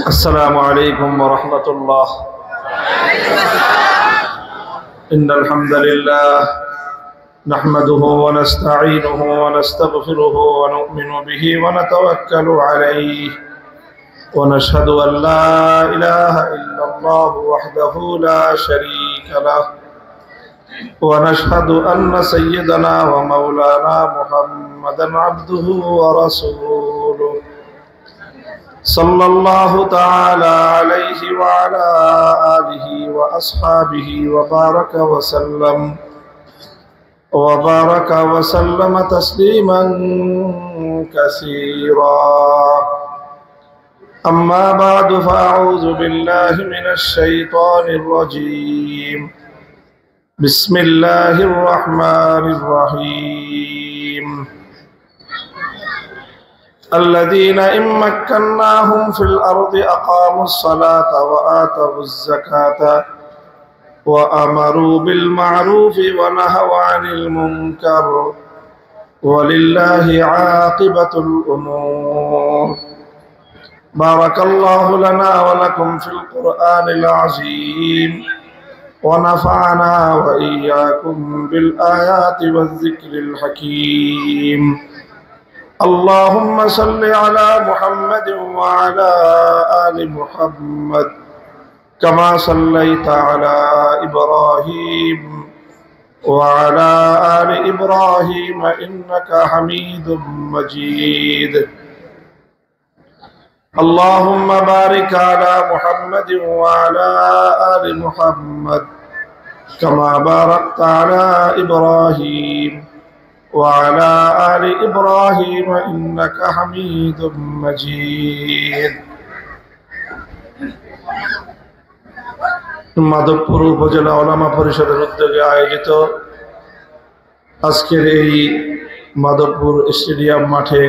السلام عليكم ورحمة الله. إن الحمد لله نحمده ونستعينه ونستغفره ونؤمن به ونتوكل عليه ونشهد أن لا إله إلا الله وحده لا شريك له ونشهد أن سيدنا ومولانا محمدا عبده ورسوله صلى الله تعالى عليه وعلى آله وأصحابه وبارك وسلم تسليما كثيرا. أما بعد فأعوذ بالله من الشيطان الرجيم. بسم الله الرحمن الرحيم. الذين إن مكناهم في الأرض أقاموا الصلاة وآتوا الزكاة وأمروا بالمعروف ونهوا عن المنكر ولله عاقبة الأمور. بارك الله لنا ولكم في القرآن العظيم ونفعنا وإياكم بالآيات والذكر الحكيم. اللهم صل على محمد وعلى آل محمد كما صليت على إبراهيم وعلى آل إبراهيم إنك حميد مجيد. اللهم بارك على محمد وعلى آل محمد كما باركت على إبراهيم وعلى آل إبراهيم إنك حميد مجيد. মাধবপুর উপজেলা ওলামা পরিষদের উদ্যোগে আয়োজিত আজকের এই মাধবপুর স্টেডিয়াম মাঠে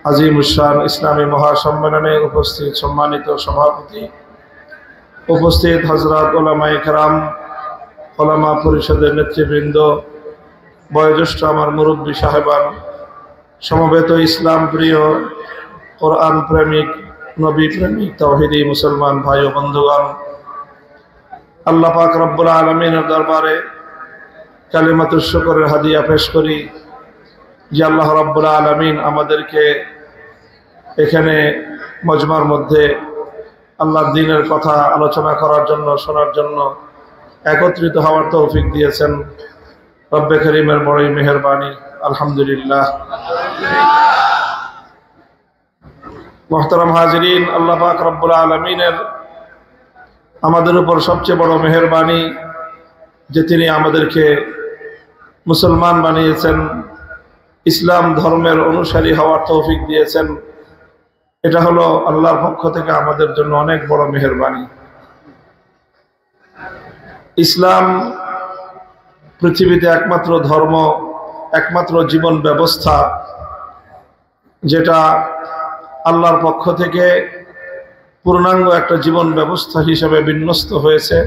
আজিমুশান ইসলামী মহাসম্মেলনে উপস্থিত সম্মানিত সভাপতি, উপস্থিত হযরত ওলামায়ে কেরাম, ওলামা পরিষদের নেতৃবৃন্দ, বয়োজ্যেষ্ঠ আমার মুরব্বী সাহেবান, সমবেত ইসলাম প্রিয়, কোরআন প্রেমিক, নবী প্রেমিক, তাওহীদি মুসলমান ভাই ও বন্ধুগণ, আল্লাহ পাক রব্বুল আলামিনের দরবারে কালিমাতুশ শুকরের হাদিয়া পেশ করি যে আল্লাহ রব্বুল আলামিন আমাদেরকে এখানে মজমার মধ্যে আল্লাহর দ্বীনের কথা আলোচনা করার জন্য, শোনার জন্য একত্রিত হওয়ার তৌফিক দিয়েছেন। রব্বে করিমের বড়ই মেহেরবানি, আলহামদুলিল্লাহ। মুহতারাম হাজিরিন, আল্লাহ পাক রব্বুল আলামিনের আমাদের উপর সবচেয়ে বড় মেহেরবানি যে তিনি আমাদেরকে মুসলমান বানিয়েছেন, ইসলাম ধর্মের অনুসারী হওয়ার তৌফিক দিয়েছেন। এটা হলো আল্লাহর পক্ষ থেকে আমাদের জন্য অনেক বড় মেহেরবানি। ইসলাম পৃথিবীতে একমাত্র ধর্ম, একমাত্র জীবন ব্যবস্থা যেটা আল্লাহর পক্ষ থেকে পূর্ণাঙ্গ একটা জীবন ব্যবস্থা হিসেবে বিন্যস্ত হয়েছে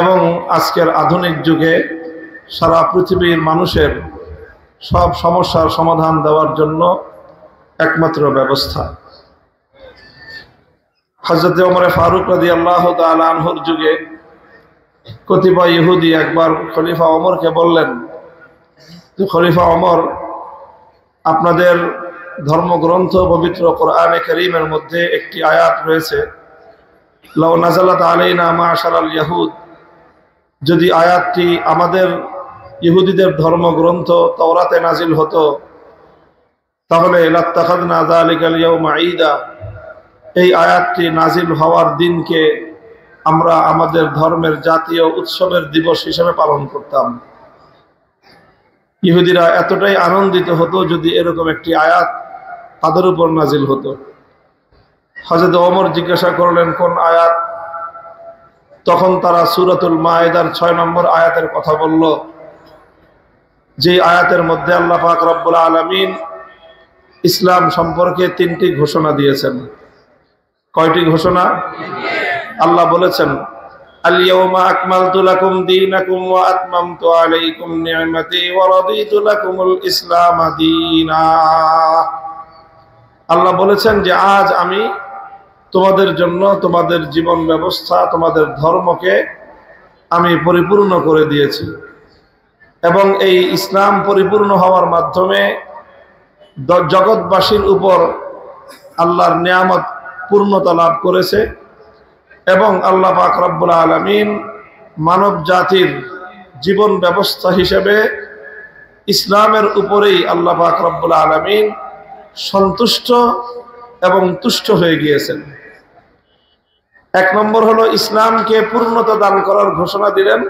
এবং আজকের আধুনিক যুগে সারা পৃথিবীর মানুষের সব সমস্যার সমাধান দেওয়ার জন্য একমাত্র ব্যবস্থা। হযরত ওমর ফারুক রাদিয়াল্লাহু তাআলা আনহুর যুগে কতিপয় ইহুদি একবার খলিফা ওমরকে বললেন যে, খলিফা ওমর, আপনাদের ধর্মগ্রন্থ পবিত্র কোরআনে কারীমের মধ্যে একটি আয়াত রয়েছে, লাউ নাযালাত আলাইনা মা'শারাল ইয়াহুদ, যদি আয়াতটি আমাদের ইহুদিদের ধর্মগ্রন্থ তাওরাতে নাজিল হতো তাহলে লাত্তাখাযনা যালিকাল ইয়াওমা ঈদা, এই আয়াতটি নাজিল হওয়ার দিনকে আমরা আমাদের ধর্মের জাতীয় উৎসবের দিবস হিসেবে পালন করতাম। ইহুদিরা এতটাই আনন্দিত হতো যদি এরকম একটি আয়াত তাদের উপর নাজিল হতো। হযরত ওমর জিজ্ঞাসা করলেন, কোন আয়াত? তখন তারা সূরাতুল মায়েদার 6 নম্বর আয়াতের কথা বলল, যে আয়াতের মধ্যে আল্লাহ পাক রব্বুল আলামিন ইসলাম সম্পর্কে 3টি ঘোষণা দিয়েছেন। কয়টি ঘোষণা? আল্লাহ বলেছেন, আল-ইয়াওমা আকমালতু লাকুম দীনাকুম ওয়া আতমামতু আলাইকুম নি'মাতি ওয়া রাদিতু লাকুমুল ইসলাম দীনা। আল্লাহ বলেছেন যে আজ আমি তোমাদের জন্য তোমাদের জীবন ব্যবস্থা, তোমাদের ধর্মকে আমি পরিপূর্ণ করে দিয়েছি। এবং এই ইসলাম পরিপূর্ণ হওয়ার মাধ্যমে জগৎবাসীর উপর আল্লাহর নিয়ামত পূর্ণতা লাভ করেছে এবং আল্লাহ পাক রব্বুল আলামিন মানব জাতির জীবন ব্যবস্থা হিসেবে ইসলামের উপরেই আল্লাহ পাক রব্বুল আলামিন সন্তুষ্ট এবং তুষ্ট হয়ে গিয়েছেন। এক নম্বর হলো ইসলামকে পূর্ণতা দান করার ঘোষণা দিলেন।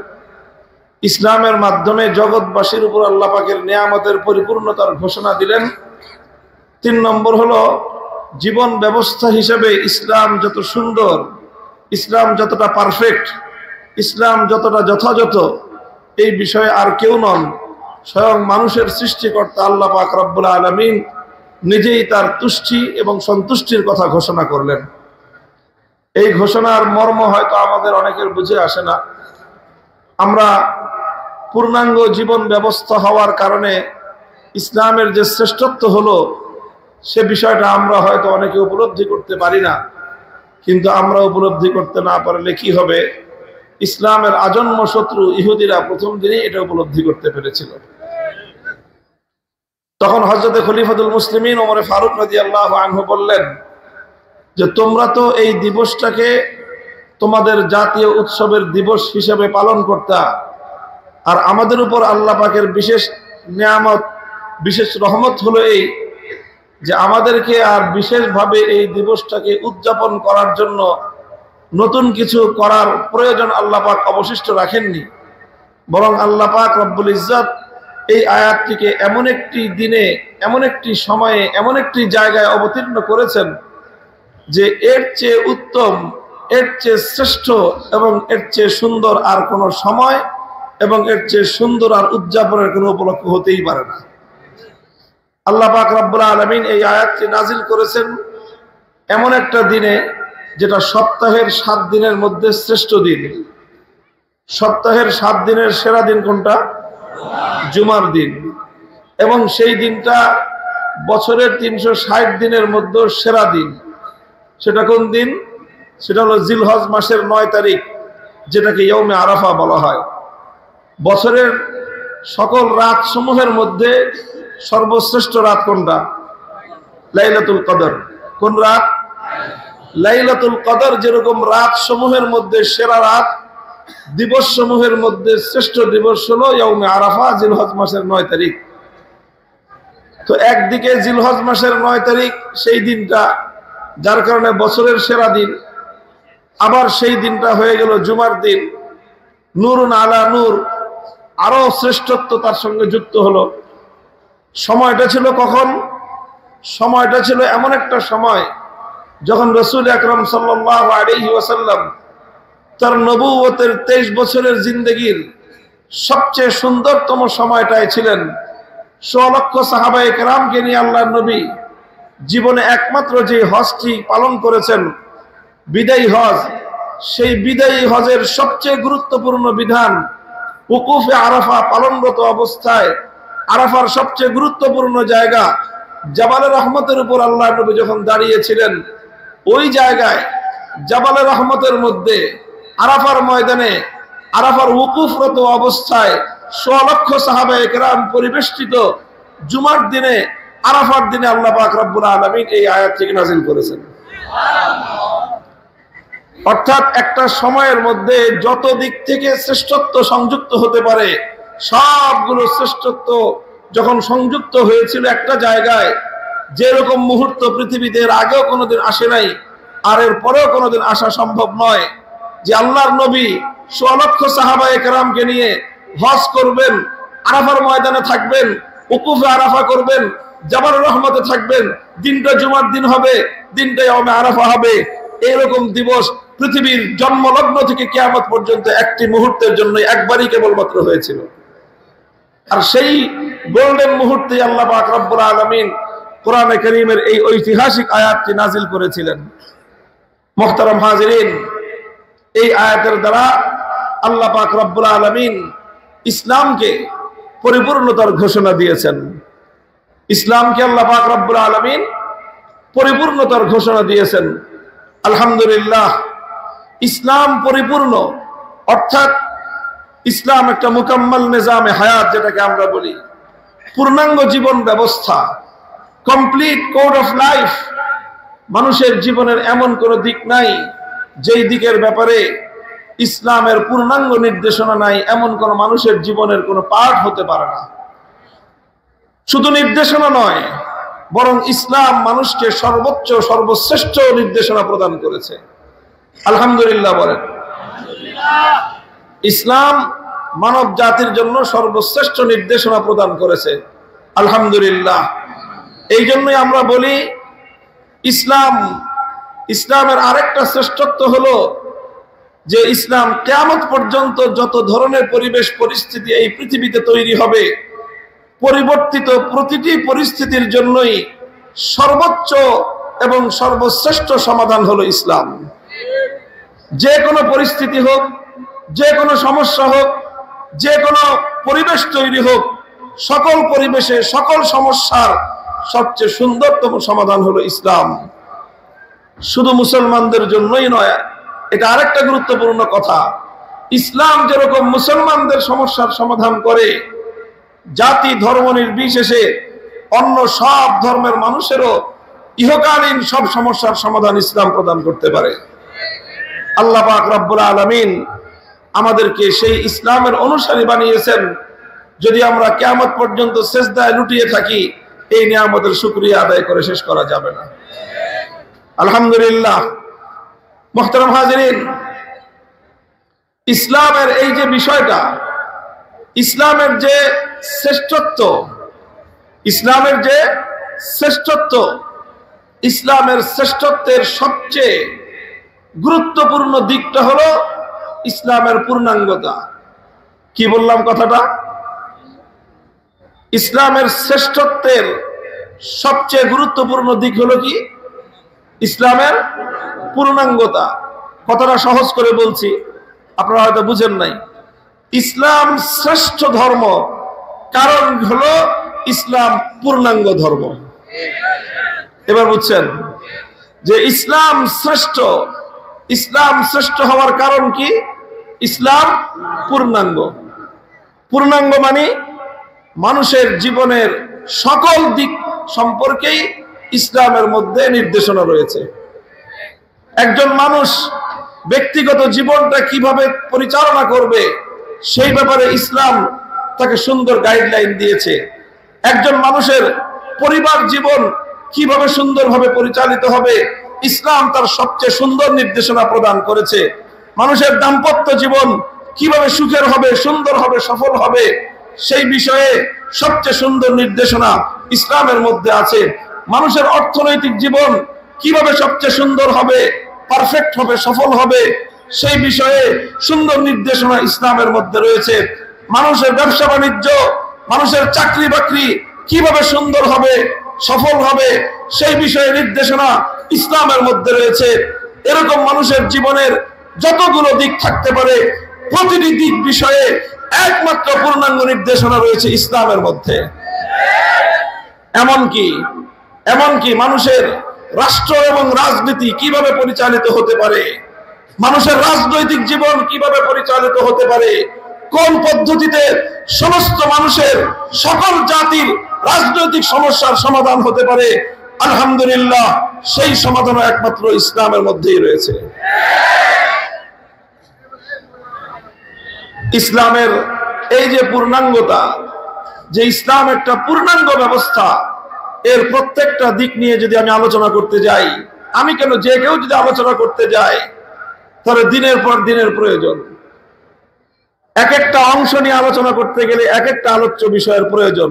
ইসলামের মাধ্যমে জগৎবাসীর উপর আল্লাহ পাকের নিয়ামতের পরিপূর্ণতার ঘোষণা দিলেন। 3 নম্বর হলো জীবন ব্যবস্থা হিসেবে ইসলাম যত সুন্দর, ইসলাম যতটা পারফেক্ট, ইসলাম যতটা যথাযথ, এই বিষয়ে আর কেউ নন, স্বয়ং মানুষের সৃষ্টিকর্তা আল্লাহ পাক রব্বুল আলামিন নিজেই তার তুষ্টি এবং সন্তুষ্টির কথা ঘোষণা করলেন। এই ঘোষণার মর্ম হয়তো আমাদের অনেকের বুঝে আসে না। আমরা পূর্ণাঙ্গ জীবন ব্যবস্থা হওয়ার কারণে ইসলামের যে শ্রেষ্ঠত্ব হলো সে বিষয়টা আমরা হয়তো অনেকে উপলব্ধি করতে পারি না। কিন্তু আমরা উপলব্ধি করতে না পারলে কি হবে, ইসলামের আজন্ম শত্রু ইহুদিরা প্রথম দিনেই এটা উপলব্ধি করতে পেরেছিল। তখন হযরতে খলিফাতুল মুসলিমিন ওমর ফারুক রাদিয়াল্লাহু আনহু বললেন যে তোমরা তো এই দিবসটাকে তোমাদের জাতীয় উৎসবের দিবস হিসেবে পালন করতা, আর আমাদের উপর আল্লাহ পাকের বিশেষ নিয়ামত, বিশেষ রহমত হলো এই যে আমাদেরকে আর বিশেষভাবে এই দিবসটাকে উদযাপন করার জন্য নতুন কিছু করার প্রয়োজন আল্লাহ পাক অবশিষ্ট রাখেননি, বরং আল্লাহ পাক রব্বুল ইজ্জত এই আয়াতটিকে এমন একটি দিনে, এমন একটি সময়ে, এমন একটি জায়গায় অবতীর্ণ করেছেন যে এর চেয়ে উত্তম, এর চেয়ে শ্রেষ্ঠ এবং এর চেয়ে সুন্দর আর কোনো সময় এবং এর চেয়ে সুন্দর আর উদযাপনের কোনো উপলক্ষ হতেই পারে না। আল্লাহ পাক রব্বুল আলামিন এই আয়াতটি নাজিল করেছেন এমন একটা দিনে যেটা সপ্তাহের 7 দিনের মধ্যে শ্রেষ্ঠ দিন। সপ্তাহের 7 দিনের সেরা দিন কোনটা? জুমার দিন। এবং সেই দিনটা বছরের 360 দিনের মধ্যে সেরা দিন। সেটা কোন দিন? সেটা হলো জিলহজ মাসের 9 তারিখ, যেটাকে ইয়ৌমে আরাফা বলা হয়। বছরের সকল রাত সমূহের মধ্যে সর্বশ্রেষ্ঠ রাত কোনটা? লাইলাতুল কদর। কোন রাত? লাইলাতুল কদর যেরকম রাত সমূহের মধ্যে সেরা রাত, দিবস সমূহের মধ্যে শ্রেষ্ঠ দিবস হলো ইয়ৌমে আরাফা, জিলহজ মাসের 9 তারিখ। তো একদিকে জিলহজ মাসের 9 তারিখ সেই দিনটা, যার কারণে বছরের সেরা দিন, আবার সেই দিনটা হয়ে গেল জুমার দিন, নূরুন আলা নূর, আরো শ্রেষ্ঠত্ব তার সঙ্গে যুক্ত হলো। সময়টা ছিল কখন? সময়টা ছিল এমন একটা সময় যখন রাসূল আকরাম সাল্লাল্লাহু আলাইহি ওয়াসাল্লাম তার নবুয়তের 23 বছরের জিন্দেগির সবচেয়ে সুন্দরতম সময়টায় ছিলেন। 100 লক্ষ সাহাবায়ে কেরামকে নিয়ে আল্লাহর নবী জীবনে একমাত্র যে হজটি পালন করেছেন, বিদায়ী হজ, সেই বিদায়ী হজের সবচেয়ে গুরুত্বপূর্ণ বিধান উকুফে আরাফা পালনরত অবস্থায় আরাফার সবচেয়ে গুরুত্বপূর্ণ জায়গা জাবালে রহমতের উপর আল্লাহর নবী যখন দাঁড়িয়েছিলেন, ওই জায়গায় জাবালে রহমতের মধ্যে আরাফার ময়দানে আরাফার উকুফরত অবস্থায় 100 লক্ষ সাহাবায়ে কেরাম পরিবেষ্টিত জুমার দিনে, আরাফার দিনে আল্লাহ পাক রব্বুল আলামিন এই আয়াতটিকে নাযিল করেছেন। অর্থাৎ একটা সময়ের মধ্যে যত দিক থেকে শ্রেষ্ঠত্ব সংযুক্ত হতে পারে, সবগুলো শ্রেষ্ঠত্ব যখন সংযুক্ত হয়েছিল একটা জায়গায়, যেরকম মুহূর্ত পৃথিবীতে এর আগেও কোনোদিন আসে নাই, আর এর পরেও কোনোদিন আসা সম্ভব নয়, যে আল্লাহর নবী 100 লক্ষ সাহাবায়ে কেরামকে নিয়ে হজ করবেন, আরাফার ময়দানে থাকবেন, উকুফে আরাফা করবেন, জাবালুর রহমতে থাকবেন, দিনটা জুমার দিন হবে, দিনটা ইয়ৌমে আরাফা হবে। এরকম দিবস পৃথিবীর জন্মলগ্ন থেকে কিয়ামত পর্যন্ত একটি মুহূর্তের জন্য একবারই কেবলমাত্র হয়েছিল। আর সেই গোল্ডেন মুহূর্তে আল্লাহ পাক রব্বুল আলামিন কোরআনে কারীমের এই ঐতিহাসিক আয়াতটি নাজিল করেছিলেন। মুহতারাম হাজিরিন, এই আয়াতের দ্বারা আল্লাহ পাক রব্বুল আলামিন ইসলামকে পরিপূর্ণতার ঘোষণা দিয়েছেন। ইসলামকে আল্লাহ পাক রব্বুল আলামিন পরিপূর্ণতার ঘোষণা দিয়েছেন। আলহামদুলিল্লাহ, ইসলাম পরিপূর্ণ, অর্থাৎ ইসলাম একটা মুকাম্মাল নিজামে হায়াত, যেটাকে আমরা বলি পূর্ণাঙ্গ জীবন ব্যবস্থা, কমপ্লিট কোড অফ লাইফ। মানুষের জীবনের এমন কোনো দিক নাই যেই দিকের ব্যাপারে ইসলামের পূর্ণাঙ্গ নির্দেশনা নাই, এমন কোন মানুষের জীবনের কোনো পার্ট হতে পারে না। শুধু নির্দেশনা নয়, বরং ইসলাম মানুষকে সর্বোচ্চ সর্বশ্রেষ্ঠ নির্দেশনা প্রদান করেছে। আলহামদুলিল্লাহ বলেন। ইসলাম মানব জাতির জন্য সর্বশ্রেষ্ঠ নির্দেশনা প্রদান করেছে, আলহামদুলিল্লাহ। এই জন্যই আমরা বলি ইসলামের আরেকটা শ্রেষ্ঠত্ব হলো যে ইসলাম কিয়ামত পর্যন্ত যত ধরনের পরিবেশ পরিস্থিতি এই পৃথিবীতে তৈরি হবে, পরিবর্তিত প্রতিটি পরিস্থিতির জন্যই সর্বোচ্চ এবং সর্বশ্রেষ্ঠ সমাধান হলো ইসলাম। যে কোনো পরিস্থিতি হোক, যে কোনো সমস্যা হোক, যে কোনো পরিবেশ তৈরি হোক, সকল পরিবেশে সকল সমস্যার সবচেয়ে সুন্দরতম সমাধান হলো ইসলাম। শুধু মুসলমানদের জন্যই নয়, এটা আরেকটা গুরুত্বপূর্ণ কথা। ইসলাম যেরকম মুসলমানদের সমস্যার সমাধান করে, জাতি ধর্ম নির্বিশেষে অন্য সব ধর্মের মানুষেরও ইহকালীন সব সমস্যার সমাধান ইসলাম প্রদান করতে পারে। আল্লাহ পাক রব্বুল আলামিন আমাদেরকে সেই ইসলামের অনুসারী বানিয়েছেন। যদি আমরা কিয়ামত পর্যন্ত সিজদায় লুটিয়ে থাকি, এই নিয়ামতের শুকরিয়া আদায় করে শেষ করা যাবে না। আলহামদুলিল্লাহ। মুহতারাম হাজিরিন, ইসলামের এই যে বিষয়টা, ইসলামের যে শ্রেষ্ঠত্ব, ইসলামের শ্রেষ্ঠত্বের সবচেয়ে গুরুত্বপূর্ণ দিকটা হলো ইসলামের পূর্ণাঙ্গতা। কি বললাম কথাটা? ইসলামের শ্রেষ্ঠত্বের সবচেয়ে গুরুত্বপূর্ণ দিক হলো কি? ইসলামের পূর্ণাঙ্গতা। কথাটা সহজ করে বলছি, আপনারা হয়তো বুঝেন নাই। ইসলাম শ্রেষ্ঠ ধর্ম, কারণ হলো ইসলাম পূর্ণাঙ্গ ধর্ম। এবার বুঝছেন যে ইসলাম শ্রেষ্ঠ হওয়ার কারণ কি? ইসলাম পূর্ণাঙ্গ। পূর্ণাঙ্গ মানে মানুষের জীবনের সকল দিক সম্পর্কেই ইসলামের মধ্যে নির্দেশনা রয়েছে। একজন মানুষ ব্যক্তিগত জীবনটা কিভাবে পরিচালনা করবে, সেই ব্যাপারে ইসলাম তাকে সুন্দর গাইডলাইন দিয়েছে। একজন মানুষের পরিবার জীবন কিভাবে সুন্দরভাবে পরিচালিত হবে, ইসলাম তার সবচেয়ে সুন্দর নির্দেশনা প্রদান করেছে। মানুষের দাম্পত্য জীবন কিভাবে সুখের হবে, সুন্দর হবে, সফল হবে, সেই বিষয়ে সবচেয়ে সুন্দর নির্দেশনা ইসলামের মধ্যে আছে। মানুষের অর্থনৈতিক জীবন কিভাবে সবচেয়ে সুন্দর হবে, পারফেক্ট হবে, সফল হবে, সেই বিষয়ে সুন্দর নির্দেশনা ইসলামের মধ্যে রয়েছে। মানুষের ব্যবসা বাণিজ্য, মানুষের চাকরি বাকরি কিভাবে সুন্দর হবে, সফল হবে, সেই বিষয়ে নির্দেশনা ইসলামের মধ্যে রয়েছে। এরকম মানুষের জীবনের যতগুলো দিক থাকতে পারে, প্রতিটি দিক বিষয়ে একমাত্র পূর্ণাঙ্গ নির্দেশনা রয়েছে ইসলামের মধ্যে। এমনকি মানুষের রাষ্ট্র এবং রাজনীতি কিভাবে পরিচালিত হতে পারে, মানুষের রাজনৈতিক জীবন কিভাবে পরিচালিত হতে পারে, কোন পদ্ধতিতে সমস্ত মানুষের সকল জাতির রাজনৈতিক সমস্যার সমাধান হতে পারে, আলহামদুলিল্লাহ সেই সমাধান একমাত্র ইসলামের মধ্যেই রয়েছে। ইসলামের এই যে পূর্ণাঙ্গতা, যে ইসলাম একটা পূর্ণাঙ্গ ব্যবস্থা, এর প্রত্যেকটা দিক নিয়ে যদি আমি আলোচনা করতে যাই, আমি কেন, যে কেউ যদি আলোচনা করতে যায়, তাহলে দিনের পর দিনের প্রয়োজন। এক একটা অংশ নিয়ে আলোচনা করতে গেলে এক একটা আলোচ্য বিষয়ের প্রয়োজন।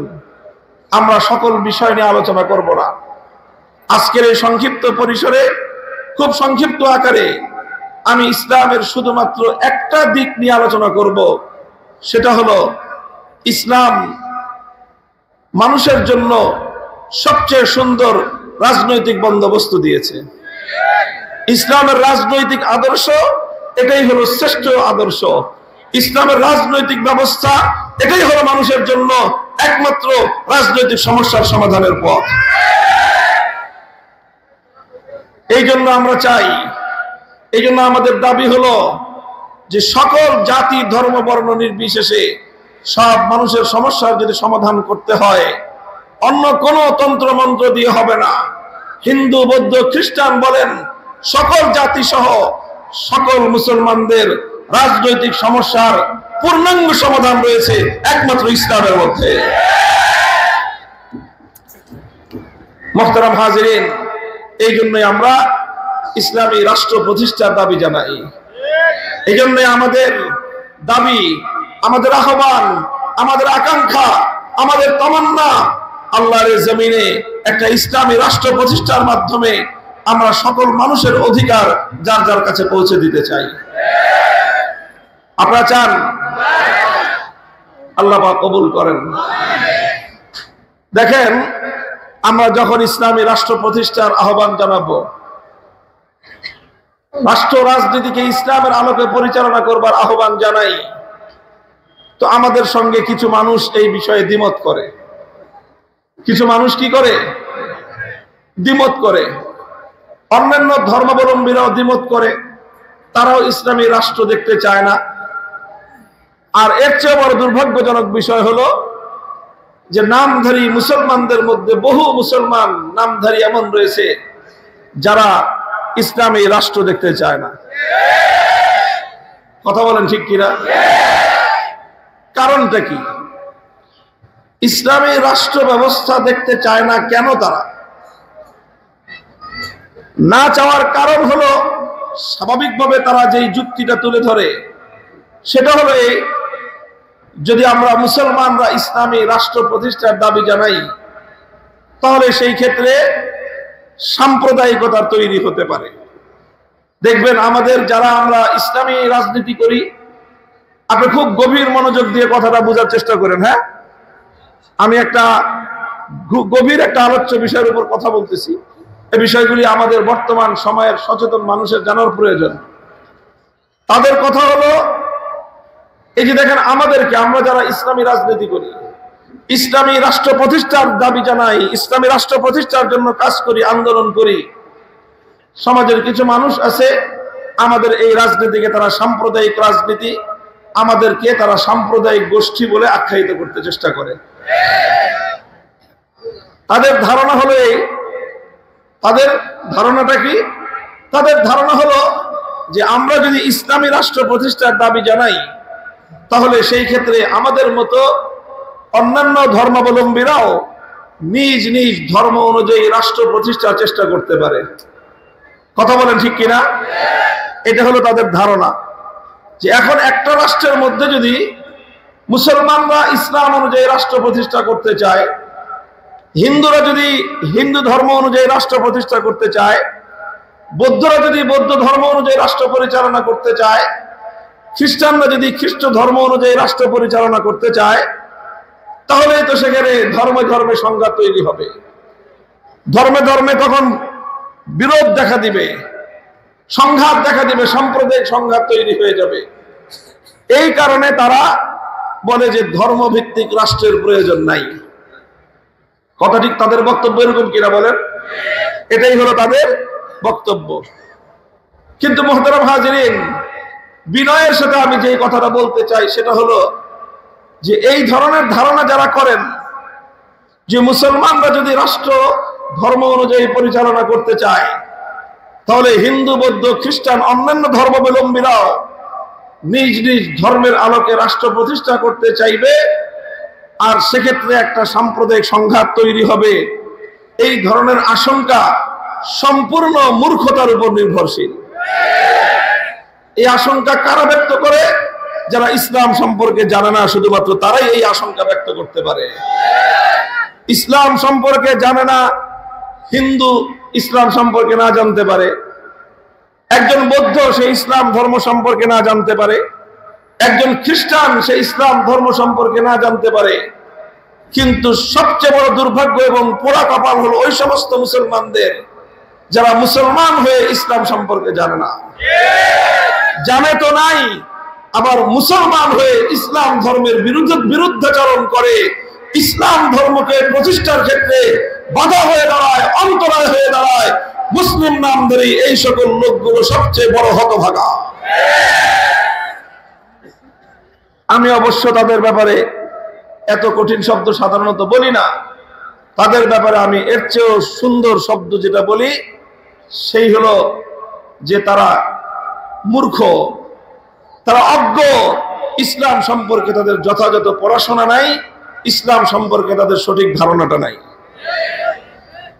আমরা সকল বিষয় নিয়ে আলোচনা করব না। আজকের এই সংক্ষিপ্ত পরিসরে, খুব সংক্ষিপ্ত আকারে আমি ইসলামের শুধুমাত্র একটা দিক নিয়ে আলোচনা করব। সেটা হলো ইসলাম মানুষের জন্য সবচেয়ে সুন্দর রাজনৈতিক বন্দোবস্ত দিয়েছে। ইসলামের রাজনৈতিক আদর্শ এটাই হলো শ্রেষ্ঠ আদর্শ। ইসলামের রাজনৈতিক ব্যবস্থা এটাই হলো মানুষের জন্য একমাত্র রাজনৈতিক সমস্যার সমাধানের পথ। এই জন্য আমরা চাই এই জন্য আমাদের দাবি হলো যে সকল জাতি ধর্ম বর্ণ নির্বিশেষে সব মানুষের সমস্যার যদি সমাধান করতে হয় অন্য কোনো তন্ত্র মন্ত্র দিয়ে হবে না। হিন্দু বৌদ্ধ খ্রিস্টান বলেন, সকল জাতি সহ সকল মুসলমানদের রাজনৈতিক সমস্যার পূর্ণাঙ্গ সমাধান রয়েছে একমাত্র ইসলামের মধ্যে। মুহতারাম হাজিরিন, এই জন্যই আমরা ইসলামী রাষ্ট্র প্রতিষ্ঠার দাবি জানাই। এই জন্যই আমাদের দাবি, আমাদের আহ্বান, আমাদের আকাঙ্ক্ষা, আমাদের তামান্না, আল্লাহর জমিনে একটা ইসলামী রাষ্ট্র প্রতিষ্ঠার মাধ্যমে আমরা সকল মানুষের অধিকার যার যার কাছে পৌঁছে দিতে চাই। আপনারা চান? আল্লাহ পাক কবুল করেন। দেখেন, আমরা যখন ইসলামী রাষ্ট্র প্রতিষ্ঠার আহ্বান জানাবো, রাষ্ট্র রাজনীতিকে ইসলামের আলোকে পরিচালনা করবার আহ্বান জানাই, তো আমাদের সঙ্গে কিছু মানুষ এই বিষয়ে দ্বিমত করে। কিছু মানুষ কি করে? দ্বিমত করে। অন্যান্য ধর্মাবলম্বীরাও দ্বিমত করে, তারাও ইসলামী রাষ্ট্র দেখতে চায় না। আর এর চেয়ে বড় দুর্ভাগ্যজনক বিষয় হলো যে নামধারী মুসলমানদের মধ্যে বহু মুসলমান নামধারী এমন রয়েছে যারা ইসলামী রাষ্ট্র দেখতে চায় না। কথা বলেন ঠিক কিনা? কারণটা কি? ইসলামী রাষ্ট্র ব্যবস্থা দেখতে চায় না কেন? তারা না চাওয়ার কারণ হলো, স্বাভাবিকভাবে তারা যেই যুক্তিটা তুলে ধরে সেটা হলো এই, যদি আমরা মুসলমানরা ইসলামী রাষ্ট্র প্রতিষ্ঠার দাবি জানাই তাহলে সেই ক্ষেত্রে সাম্প্রদায়িকতা তৈরি হতে পারে। দেখবেন আমাদের যারা আমরা ইসলামী রাজনীতি করি, আপনি খুব গভীর মনোযোগ দিয়ে কথাটা বোঝার চেষ্টা করেন। হ্যাঁ, আমি একটা গভীর একটা আলোচ্য বিষয়ের উপর কথা বলতেছি। এই বিষয়গুলি আমাদের বর্তমান সময়ের সচেতন মানুষের জানার প্রয়োজন। তাদের কথা হলো এই যে দেখেন, আমাদেরকে, আমরা যারা ইসলামী রাজনীতি করি, ইসলামী রাষ্ট্র প্রতিষ্ঠার দাবি জানাই, ইসলামী রাষ্ট্র প্রতিষ্ঠার জন্য কাজ করি, আন্দোলন করি, সমাজের কিছু মানুষ আছে আমাদের এই রাজনীতিকে তারা সাম্প্রদায়িক রাজনীতি, আমাদেরকে তারা সাম্প্রদায়িক গোষ্ঠী বলে আখ্যায়িত করতে চেষ্টা করে। তাদের ধারণা হলো এই, তাদের ধারণাটা কি? তাদের ধারণা হলো যে আমরা যদি ইসলামী রাষ্ট্র প্রতিষ্ঠার দাবি জানাই তাহলে সেই ক্ষেত্রে আমাদের মতো অন্যান্য ধর্মাবলম্বীরাও নিজ নিজ ধর্ম অনুযায়ী রাষ্ট্র প্রতিষ্ঠার চেষ্টা করতে পারে। কথা বলেন ঠিক কিনা? এটা হলো তাদের ধারণা যে এখন একটা রাষ্ট্রের মধ্যে যদি মুসলমানরা ইসলাম অনুযায়ী রাষ্ট্র প্রতিষ্ঠা করতে চায়, হিন্দুরা যদি হিন্দু ধর্ম অনুযায়ী রাষ্ট্র প্রতিষ্ঠা করতে চায়, বৌদ্ধরা যদি বৌদ্ধ ধর্ম অনুযায়ী রাষ্ট্র পরিচালনা করতে চায়, খ্রিস্টানরা যদি খ্রিস্ট ধর্ম অনুযায়ী রাষ্ট্র পরিচালনা করতে চায়, তাহলে তো সেখানে ধর্মে ধর্মে সংঘাত তৈরি হবে। ধর্মে ধর্মে তখন বিরোধ দেখা দিবে, সংঘাত দেখা দিবে, সাম্প্রদায়িক সংঘাত তৈরি হয়ে যাবে। এই কারণে তারা বলে যে ধর্মভিত্তিক রাষ্ট্রের প্রয়োজন নাই। কথা ঠিক? তাদের বক্তব্য এরকম কিনা বলেন? এটাই হলো তাদের বক্তব্য। কিন্তু মুহতারাম হাজিরিন, বিনয়ের সাথে আমি যে কথাটা বলতে চাই সেটা হলো যে এই ধরনের ধারণা যারা করেন যে মুসলমানরা যদি রাষ্ট্র ধর্ম অনুযায়ী পরিচালনা করতে চায় তাহলে হিন্দু বৌদ্ধ খ্রিস্টান অন্যান্য ধর্মাবলম্বীরাও নিজ নিজ ধর্মের আলোকে রাষ্ট্র প্রতিষ্ঠা করতে চাইবে, আর সেক্ষেত্রে একটা সাম্প্রদায়িক সংঘাত তৈরি হবে। এই ধরনের আশঙ্কা সম্পূর্ণ মূর্খতার উপর নির্ভরশীল। এই আশঙ্কা কারা ব্যক্ত করে? যারা ইসলাম সম্পর্কে জানে না, শুধুমাত্র তারাই এই আশঙ্কা ব্যক্ত করতে পারে। ইসলাম সম্পর্কে জানে না হিন্দু ইসলাম সম্পর্কে না জানতে পারে, একজন বৌদ্ধ সে ইসলাম ধর্ম সম্পর্কে না জানতে পারে, একজন খ্রিস্টান সে ইসলাম ধর্ম সম্পর্কে না জানতে পারে। কিন্তু সবচেয়ে বড় দুর্ভাগ্য এবং পোড়া কপাল হলো ওই সমস্ত মুসলমানদের যারা মুসলমান হয়ে ইসলাম সম্পর্কে জানে না। জানে তো নাই, আবার মুসলমান হয়ে ইসলাম ধর্মের বিরুদ্ধাচরণ করে, ইসলাম ধর্মকে প্রতিষ্ঠার ক্ষেত্রে বাধা হয়ে দাঁড়ায়, অন্তরায় হয়ে দাঁড়ায়। মুসলিম নামধারী এই সকল লোকগুলো সবচেয়ে বড় হতভাগা। আমি অবশ্য তাদের ব্যাপারে এত কঠিন শব্দ সাধারণত বলি না, তাদের ব্যাপারে আমি এর চেয়েও সুন্দর শব্দ যেটা বলি সেই হলো যে তারা মূর্খ, তারা অজ্ঞ, ইসলাম সম্পর্কে তাদের যথাযথ পড়াশোনা নাই, ইসলাম সম্পর্কে তাদের সঠিক ধারণাটা নাই।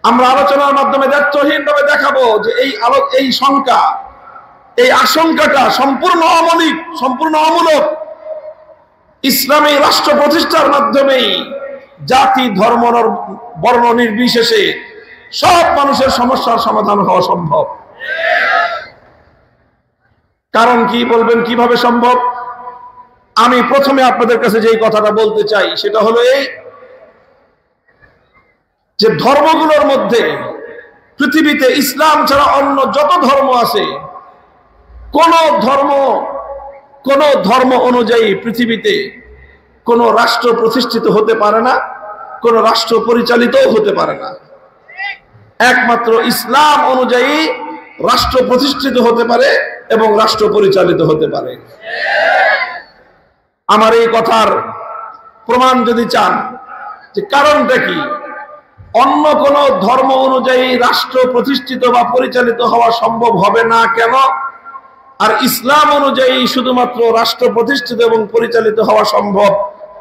আমরা আলোচনার মাধ্যমে তথ্যহীনভাবে দেখাবো যে এই শঙ্কা, এই আশঙ্কাটা সম্পূর্ণ অমৌলিক, সম্পূর্ণ অমূলক। ইসলামী রাষ্ট্র প্রতিষ্ঠার মাধ্যমেই জাতি ধর্ম বর্ণ নির্বিশেষে সব মানুষের সমস্যার সমাধান হওয়া সম্ভব। কারণ কি বলবেন, কিভাবে সম্ভব? আমি প্রথমে আপনাদের কাছে যে কথাটা বলতে চাই সেটা হলো এই যে ধর্মগুলোর মধ্যে পৃথিবীতে ইসলাম ছাড়া অন্য যত ধর্ম আছে, কোন ধর্ম অনুযায়ী পৃথিবীতে কোন রাষ্ট্র প্রতিষ্ঠিত হতে পারে না, কোন রাষ্ট্র পরিচালিত হতে পারে না। একমাত্র ইসলাম অনুযায়ী রাষ্ট্র প্রতিষ্ঠিত হতে পারে এবং রাষ্ট্র পরিচালিত হতে পারে। আমার এই কথার প্রমাণ যদি চান যে কারণটা কি, অন্য কোন ধর্ম অনুযায়ী রাষ্ট্র প্রতিষ্ঠিত বা পরিচালিত হওয়া সম্ভব হবে না কেন, আর ইসলাম অনুযায়ী শুধুমাত্র রাষ্ট্র প্রতিষ্ঠিত এবং পরিচালিত হওয়া সম্ভব,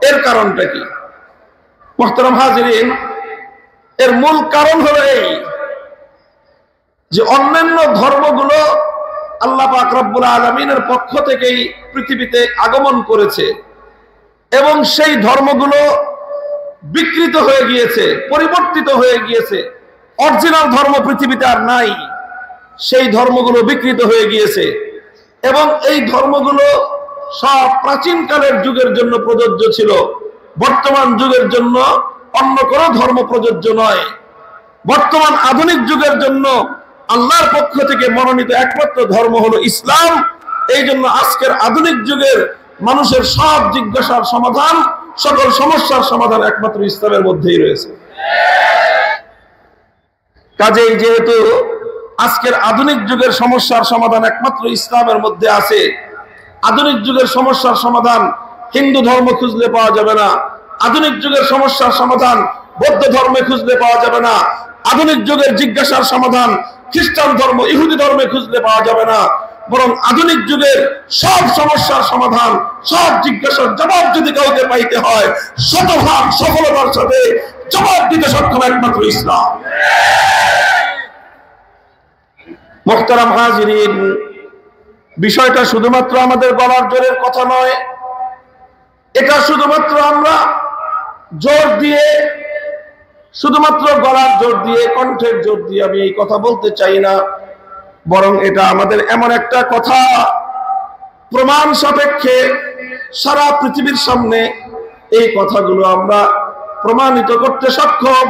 এর কারণটা কি? মুহতারাম হাজিরিন, এর মূল কারণ হলো এই যে অন্যান্য ধর্মগুলো আল্লাহ পাক রব্বুল আলামিনের পক্ষ থেকেই পৃথিবীতে আগমন করেছে এবং সেই ধর্মগুলো বিকৃত হয়ে গিয়েছে, পরিবর্তিত হয়ে গিয়েছে। অরিজিনাল ধর্ম পৃথিবীতে আর নাই, সেই ধর্মগুলো বিকৃত হয়ে গিয়েছে এবং এই ধর্মগুলো সব প্রাচীনকালের যুগের জন্য প্রযোজ্য ছিল, বর্তমান যুগের জন্য অন্য কোনো ধর্ম প্রযোজ্য নয়। বর্তমান আধুনিক যুগের জন্য আল্লাহর পক্ষ থেকে মনোনীত একমাত্র ধর্ম হলো ইসলাম। এই জন্য আজকের আধুনিক যুগের মানুষের সব জিজ্ঞাসার সমাধান, সকল সমস্যার সমাধান একমাত্র ইসলামের মধ্যেই রয়েছে। কাজেই যেহেতু আজকের আধুনিক যুগের সমস্যার সমাধান একমাত্র ইসলামের মধ্যে আছে, আধুনিক যুগের সমস্যার সমাধান হিন্দু ধর্ম খুঁজলে পাওয়া যাবে না, আধুনিক যুগের সমস্যার সমাধান বৌদ্ধ ধর্মে খুঁজলে পাওয়া যাবে না, আধুনিক যুগের জিজ্ঞাসার সমাধান খ্রিস্টান ধর্ম, ইহুদি ধর্মে খুঁজলে পাওয়া যাবে না, বরং আধুনিক যুগের সব সমস্যার সমাধান, সব জিজ্ঞাসার জবাব যদি কাউকে পাইতে হয়, শতভাগ সফলতার সাথে জবাব দিতে সক্ষম একমাত্র ইসলাম। মুহতারাম হাজিরিন, বিষয়টা শুধুমাত্র আমাদের গলার জোরের কথা নয়, এটা শুধুমাত্র আমরা জোর দিয়ে, শুধুমাত্র গলার জোর দিয়ে, কণ্ঠের জোর দিয়ে আমি এই কথা বলতে চাই না, বরং এটা আমাদের এমন একটা কথা প্রমাণ সাপেক্ষে সারা পৃথিবীর সামনে এই কথাগুলো আমরা প্রমাণিত করতে সক্ষম।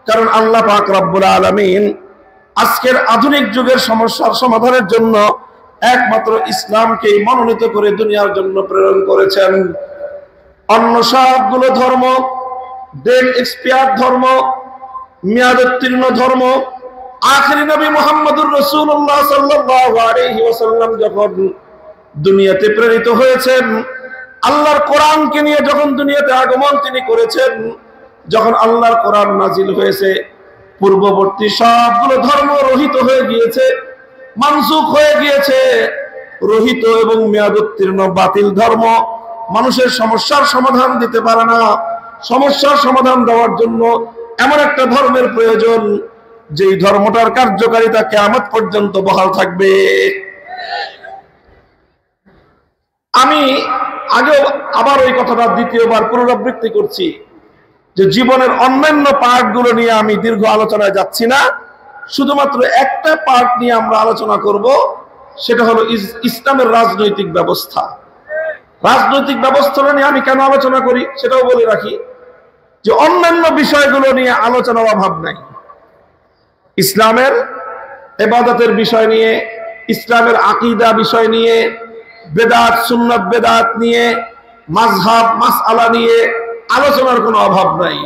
কারণ আল্লাহ পাক রব্বুল আলামিন আজকের আধুনিক যুগের সমস্যার সমাধানের জন্য একমাত্র ইসলামকেই মনোনীত করে দুনিয়ার জন্য প্রেরণ করেছেন। অন্য সবগুলো ধর্ম ডেট এক্সপায়ার ধর্ম, মেয়াদোত্তীর্ণ ধর্ম। আখিরি নবী মুহাম্মদুর রাসূলুল্লাহ সাল্লাল্লাহু আলাইহি ওয়াসাল্লাম যখন দুনিয়াতে প্রেরিত হয়েছেন, আল্লাহর কোরআনকে নিয়ে যখন দুনিয়াতে আগমন তিনি করেছেন, যখন আল্লাহর কোরআন নাজিল হয়েছে, পূর্ববর্তী সবগুলো ধর্ম রহিত হয়ে গিয়েছে, মানসুখ হয়ে গিয়েছে। রহিত এবং মেয়াদোত্তীর্ণ বাতিল ধর্ম মানুষের সমস্যার সমাধান দিতে পারে না। সমস্যার সমাধান দেওয়ার জন্য এমন একটা ধর্মের প্রয়োজন যেই ধর্মটার কার্যকারিতা কিয়ামত পর্যন্ত বহাল থাকবে। আমি আগেও আবার ওই কথাটা দ্বিতীয়বার পুনরাবৃত্তি করছি যে জীবনের অন্যান্য পার্টগুলো নিয়ে আমি দীর্ঘ আলোচনায় যাচ্ছি না, শুধুমাত্র একটা পার্ট নিয়ে আমরা আলোচনা করব, সেটা হলো ইসলামের রাজনৈতিক ব্যবস্থা। রাজনৈতিক ব্যবস্থা নিয়ে আমি কেন আলোচনা করি সেটাও বলে রাখি যে অন্যান্য বিষয়গুলো নিয়ে আলোচনার অভাব নাই। ইসলামের ইবাদতের বিষয় নিয়ে, ইসলামের আকীদা বিষয় নিয়ে, বেদাত সুন্নাত বেদাত নিয়ে, মাযহাব মাসআলা নিয়ে আলোচনার কোনো অভাব নাই।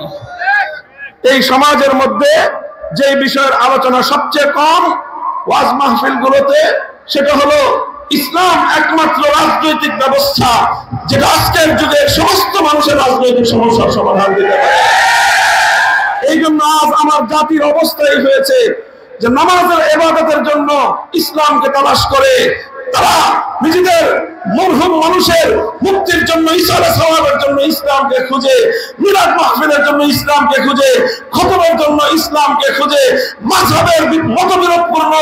এই সমাজের মধ্যে যে বিষয়ের আলোচনা সবচেয়ে কম ওয়াজ মাহফিলগুলোতে, সেটা হলো ইসলাম একমাত্র রাজনৈতিক ব্যবস্থা যেটা আজকের যুগে সমস্ত মানুষের রাজনৈতিক সমস্যার সমাধান দিতে পারে। এই জন্য আজ আমার জাতির অবস্থাই হয়েছে যে নামাজের ইবাদতের জন্য ইসলামকে তালাশ করে, তারা নিজেদের মরহুম মানুষের মুক্তির জন্য, ইসালে সওয়াবের জন্য ইসলামকে খুঁজে, মিলাদ মাহফিলের জন্য ইসলামকে খুঁজে, খতমের জন্য ইসলামকে খুঁজে, মাযহাবের মতবিরোধপূর্ণ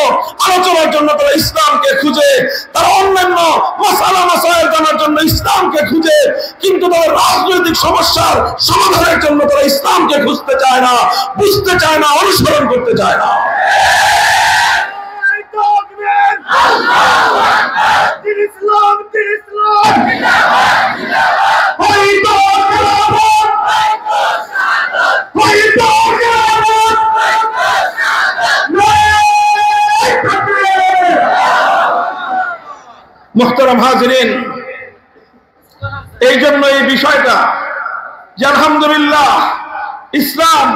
আলোচনার জন্য তারা ইসলামকে খুঁজে, তারা অন্যান্য মাসালা মাসায়েল জানার জন্য ইসলামকে খুঁজে, কিন্তু তাদের রাজনৈতিক সমস্যার সমাধানের জন্য তারা ইসলামকে খুঁজতে চায় না, বুঝতে চায় না, অনুসরণ করতে চায় না। মুহতারাম হাজিরিন, এই জন্য এই বিষয়টা যে আলহামদুলিল্লাহ ইসলাম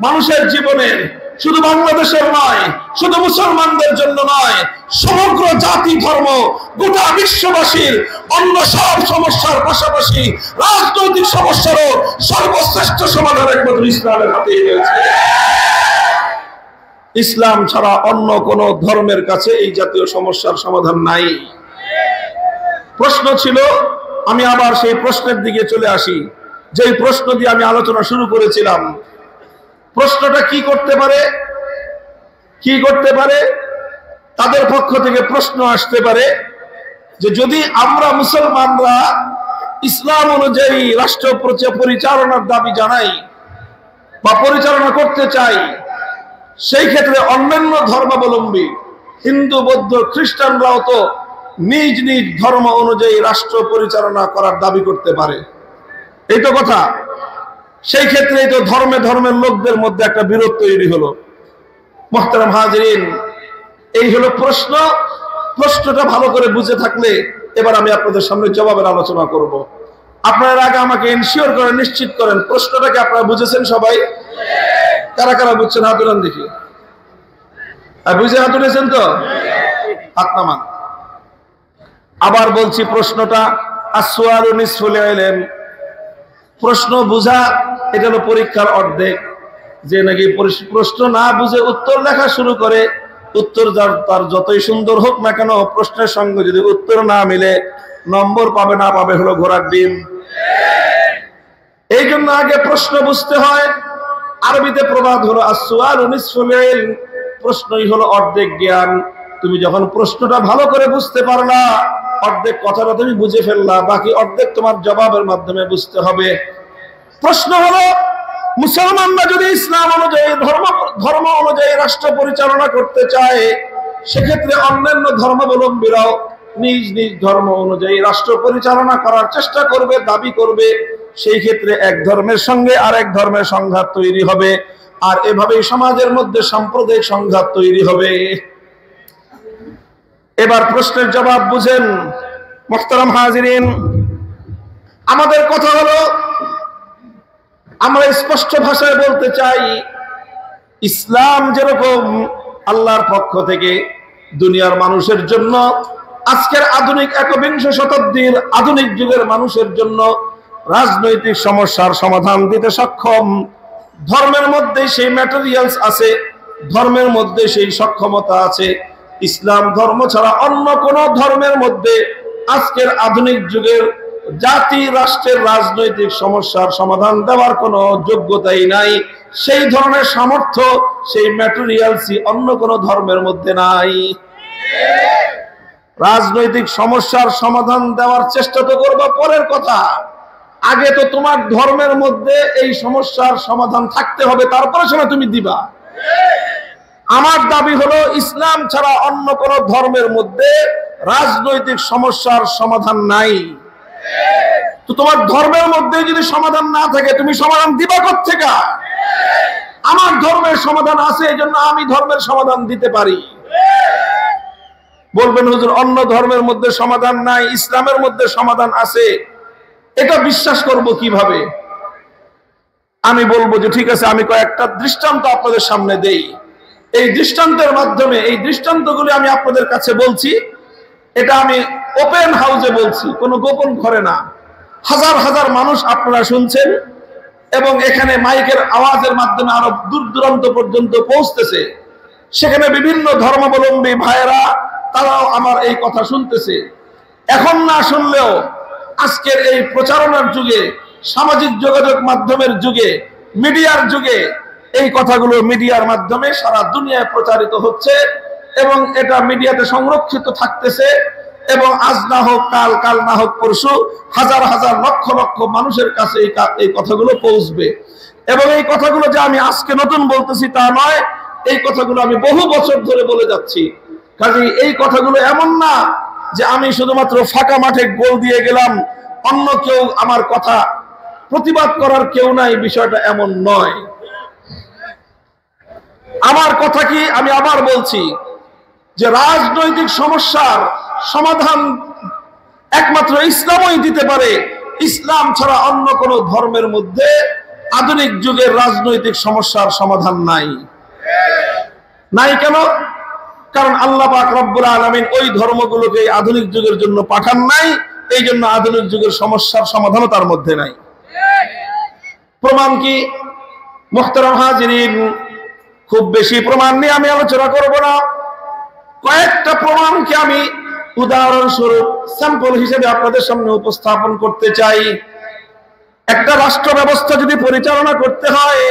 মানুষের জীবনের, শুধু বাংলাদেশের নয়, শুধু মুসলমানদের জন্য নয়, সমগ্র জাতি ধর্ম গোটা বিশ্ববাসীর অন্য সব সমস্যার পাশাপাশি রাজনৈতিক সমস্যারও সর্বশ্রেষ্ঠ সমাধান একমাত্র ইসলামের হাতেই রয়েছে। ইসলাম ছাড়া অন্য কোন ধর্মের কাছে এই জাতীয় সমস্যার সমাধান নাই। প্রশ্ন ছিল, আমি আবার সেই প্রশ্নের দিকে চলে আসি, যেই প্রশ্ন দিয়ে আমি আলোচনা শুরু করেছিলাম। প্রশ্নটা কি করতে পারে? কি করতে পারে? তাদের পক্ষ থেকে প্রশ্ন আসতে পারে যে যদি আমরা মুসলমানরা ইসলাম অনুযায়ী রাষ্ট্র পরিচালনার দাবি জানাই বা পরিচালনা করতে চাই, সেই ক্ষেত্রে অন্যান্য ধর্মাবলম্বী হিন্দু, বৌদ্ধ, খ্রিস্টানরাও তো নিজ নিজ ধর্ম অনুযায়ী রাষ্ট্র পরিচালনা করার দাবি করতে পারে, এই তো কথা। সেই ক্ষেত্রে তো ধর্মে ধর্মের লোকদের মধ্যে একটা বিরোধ তৈরি হলো। মুহতারাম হাজিরিন, এই হলো প্রশ্ন। প্রশ্নটা ভালো করে বুঝে থাকলে এবার আমি আপনাদের সামনে জবাবের আলোচনা করব। আপনারা আগে আমাকে ইনশিওর করেন, নিশ্চিত করেন প্রশ্নটাকে আপনারা বুঝেছেন সবাই? কারা কারা বুঝছেন হাত উঠান দেখি। বুঝে হাত উঠেছেন তো? হাত নামান। আবার বলছি, প্রশ্নটা আসওয়ালু নিসফুল ইলম, প্রশ্ন বুঝা এটা হলো পরীক্ষার অর্ধেক। যে নাকি প্রশ্ন না বুঝে উত্তর লেখা শুরু করে, উত্তর তার যতই সুন্দর হোক না কেন, প্রশ্নের সঙ্গে যদি উত্তর না মিলে নম্বর পাবে না পাবে হলো ঘোড়ার ডিম। এই জন্য আগে প্রশ্ন বুঝতে হয়। আরবিতে প্রবাদ হলো আসওয়ালু নিসফুল ইলম, প্রশ্নই হলো অর্ধেক জ্ঞান। তুমি যখন প্রশ্নটা ভালো করে বুঝতে পারলা, অর্ধেক কথাটা তুমি বুঝে ফেললা, বাকি অর্ধেক তোমার জবাবের মাধ্যমে বুঝতে হবে। প্রশ্ন হলো, মুসলমানরা যদি ইসলাম অনুযায়ী ধর্ম অনুযায়ী রাষ্ট্র পরিচালনা করতে চায়, সেক্ষেত্রে অন্যান্য ধর্মাবলম্বীরাও নিজ নিজ ধর্ম অনুযায়ী রাষ্ট্র পরিচালনা করার চেষ্টা করবে, দাবি করবে। সেই ক্ষেত্রে এক ধর্মের সঙ্গে আরেক ধর্মের সংঘাত তৈরি হবে, আর এভাবেই সমাজের মধ্যে সাম্প্রদায়িক সংঘাত তৈরি হবে। এবার প্রশ্নের জবাব বুঝেন মুহতারাম হাজিরিন। আমাদের কথা হলো, আমরা স্পষ্ট ভাষায় বলতে চাই, ইসলাম যেরকম আল্লাহর পক্ষ থেকে দুনিয়ার মানুষের জন্য, আজকের আধুনিক একবিংশ শতাব্দীর আধুনিক যুগের মানুষের জন্য রাজনৈতিক সমস্যার সমাধান দিতে সক্ষম, ধর্মের মধ্যে সেই ম্যাটেরিয়ালস আছে, ধর্মের মধ্যে সেই সক্ষমতা আছে। ইসলাম ধর্ম ছাড়া অন্য কোন ধর্মের মধ্যে আজকের আধুনিক যুগের জাতি রাষ্ট্রের রাজনৈতিক সমস্যার সমাধান দেওয়ার কোনো যোগ্যতাই নাই। সেই ধরনের সামর্থ্য, সেই ম্যাটেরিয়ালসই অন্য কোন ধর্মের মধ্যে নাই। রাজনৈতিক সমস্যার সমাধান দেওয়ার চেষ্টা তো করবা পরের কথা, আগে তো তোমার ধর্মের মধ্যে এই সমস্যার সমাধান থাকতে হবে, তারপরে সেটা তুমি দিবা। আমার দাবি হলো, ইসলাম ছাড়া অন্য কোন ধর্মের মধ্যে রাজনৈতিক সমস্যার সমাধান নাই। তো তোমার ধর্মের মধ্যে যদি সমাধান না থাকে, তুমি সমাধান দিবা কোত্থেকে? আমার ধর্মের সমাধান আছে, এই জন্য আমি ধর্মের সমাধান দিতে পারি। বলবেন হুজুর অন্য ধর্মের মধ্যে সমাধান নাই, ইসলামের মধ্যে সমাধান আছে, এটা বিশ্বাস করব কিভাবে? আমি বলবো যে ঠিক আছে, আমি কয়েকটা দৃষ্টান্ত আপনাদের সামনে দেই। এই দৃষ্টান্তের মাধ্যমে, এই দৃষ্টান্তগুলি আমি আপনাদের কাছে বলছি, এটা আমি ওপেন হাউসে বলছি, কোনো গোপন ঘরে না। হাজার হাজার মানুষ আপনারা শুনছেন এবং এখানে মাইকের আওয়াজের মাধ্যমে আরো দূর দূরান্ত পর্যন্ত পৌঁছতেছে। সেখানে বিভিন্ন ধর্মাবলম্বী ভাইয়েরা তারাও আমার এই কথা শুনতেছে। এখন না শুনলেও আজকের এই প্রচারণার যুগে, সামাজিক যোগাযোগ মাধ্যমের যুগে, মিডিয়ার যুগে এই কথাগুলো মিডিয়ার মাধ্যমে সারা দুনিয়ায় প্রচারিত হচ্ছে এবং এটা মিডিয়াতে সংরক্ষিত থাকতেছে এবং আজ না হোক কাল, কাল না হোক পরশু হাজার হাজার লক্ষ লক্ষ মানুষের কাছে এই কথাগুলো পৌঁছবে। এবং এই কথাগুলো যে আমি আজকে নতুন বলতেছি তা নয়, এই কথাগুলো আমি বহু বছর ধরে বলে যাচ্ছি। কাজেই এই কথাগুলো এমন না যে আমি শুধুমাত্র ফাঁকা মাঠে গোল দিয়ে গেলাম, অন্য কেউ আমার কথা প্রতিবাদ করার কেউ নাই, বিষয়টা এমন নয়। আমার কথা কি, আমি আবার বলছি যে রাজনৈতিক সমস্যার সমাধান একমাত্র ইসলামই দিতে পারে। ইসলাম ছাড়া অন্য কোন ধর্মের মধ্যে আধুনিক যুগের রাজনৈতিক সমস্যার সমাধান নাই। নাই কেন? কারণ আল্লাহ পাক রব্বুল আলামিন ওই ধর্মগুলোকে আধুনিক যুগের জন্য পাঠান নাই, এই জন্য আধুনিক যুগের সমস্যার সমাধানও তার মধ্যে নাই। প্রমাণ কি? মুহতারাম হাজিরিন, খুব বেশি প্রমাণ নিয়ে আমি আলোচনা করব না। কয়েকটা প্রমাণকে আমি উদাহরণস্বরূপ স্যাম্পল হিসেবে আপনাদের সামনে উপস্থাপন করতে চাই। একটা রাষ্ট্র ব্যবস্থা যদি পরিচালনা করতে হয়,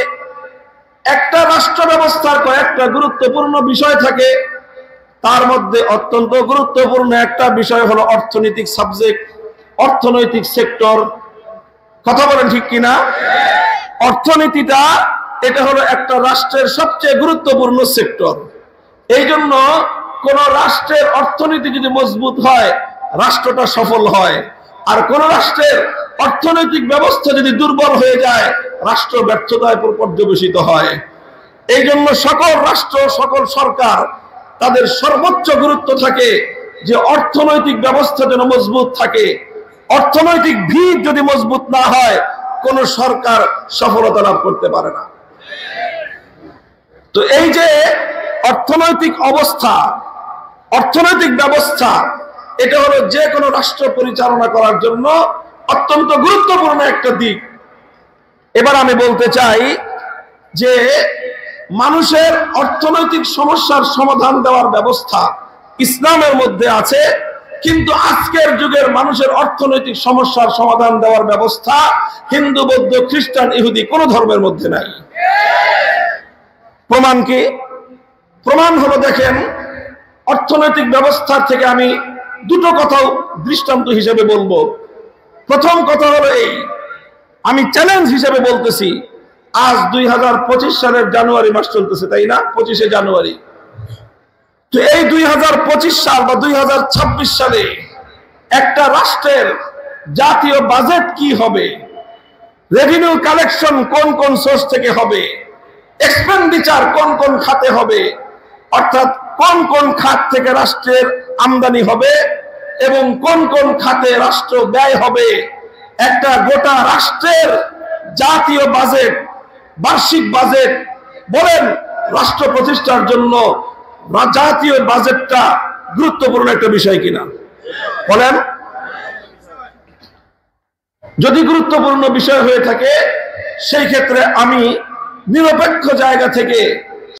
একটা রাষ্ট্র ব্যবস্থার কয়েকটা গুরুত্বপূর্ণ বিষয় থাকে। তার মধ্যে অত্যন্ত গুরুত্বপূর্ণ একটা বিষয় হলো অর্থনৈতিক সাবজেক্ট, অর্থনৈতিক সেক্টর। কথা বলেন ঠিক কিনা? অর্থনীতিটা এটা হলো একটা রাষ্ট্রের সবচেয়ে গুরুত্বপূর্ণ সেক্টর। এই জন্য কোন রাষ্ট্রের অর্থনীতি যদি মজবুত হয়, রাষ্ট্রটা সফল হয়। আর কোন রাষ্ট্রের অর্থনৈতিক ব্যবস্থা যদি দুর্বল হয়ে যায়, রাষ্ট্র ব্যর্থতায় পর্যবেসিত হয়। এই জন্য সকল রাষ্ট্র, সকল সরকার, তাদের সর্বোচ্চ গুরুত্ব থাকে যে অর্থনৈতিক ব্যবস্থা যেন মজবুত থাকে। অর্থনৈতিক ভিত যদি মজবুত না হয়, কোন সরকার সফলতা লাভ করতে পারে না। তো এই যে অর্থনৈতিক অবস্থা, অর্থনৈতিক ব্যবস্থা, এটা হলো যে কোনো রাষ্ট্র পরিচালনা করার জন্য অত্যন্ত গুরুত্বপূর্ণ একটা দিক। এবার আমি বলতে চাই যে মানুষের অর্থনৈতিক সমস্যার সমাধান দেওয়ার ব্যবস্থা ইসলামের মধ্যে আছে, কিন্তু আজকের যুগের মানুষের অর্থনৈতিক সমস্যার সমাধান দেওয়ার ব্যবস্থা হিন্দু, বৌদ্ধ, খ্রিস্টান, ইহুদি কোন ধর্মের মধ্যে নাই। প্রমাণ কি? প্রমাণ হলো, দেখেন, অর্থনৈতিক ব্যবস্থার থেকে আমি দুটো কথা দৃষ্টান্ত হিসেবে বলবো। প্রথম কথা হলো এই, আমি চ্যালেঞ্জ হিসেবে বলতেছি, আজ 2025 সালের জানুয়ারি মাস চলতেছে, তাই না? 25শে জানুয়ারি। তো এই 2025 সাল বা 2026 সালে একটা রাষ্ট্রের জাতীয় বাজেট কি হবে, রেভিনিউ কালেকশন কোন কোন সোর্স থেকে হবে, এক্সপেন্ডিচার কোন কোন খাতে হবে, অর্থাৎ কোন কোন খাত থেকে রাষ্ট্রের আমদানি হবে এবং কোন কোন খাতে রাষ্ট্র ব্যয় হবে, একটা গোটা রাষ্ট্রের জাতীয় বাজেট, বার্ষিক বাজেট বলেন, রাষ্ট্র প্রতিষ্ঠার জন্য জাতীয় বাজেটটা গুরুত্বপূর্ণ একটা বিষয় কিনা বলেন? যদি গুরুত্বপূর্ণ বিষয় হয়ে থাকে, সেই ক্ষেত্রে আমি নিরপেক্ষ জায়গা থেকে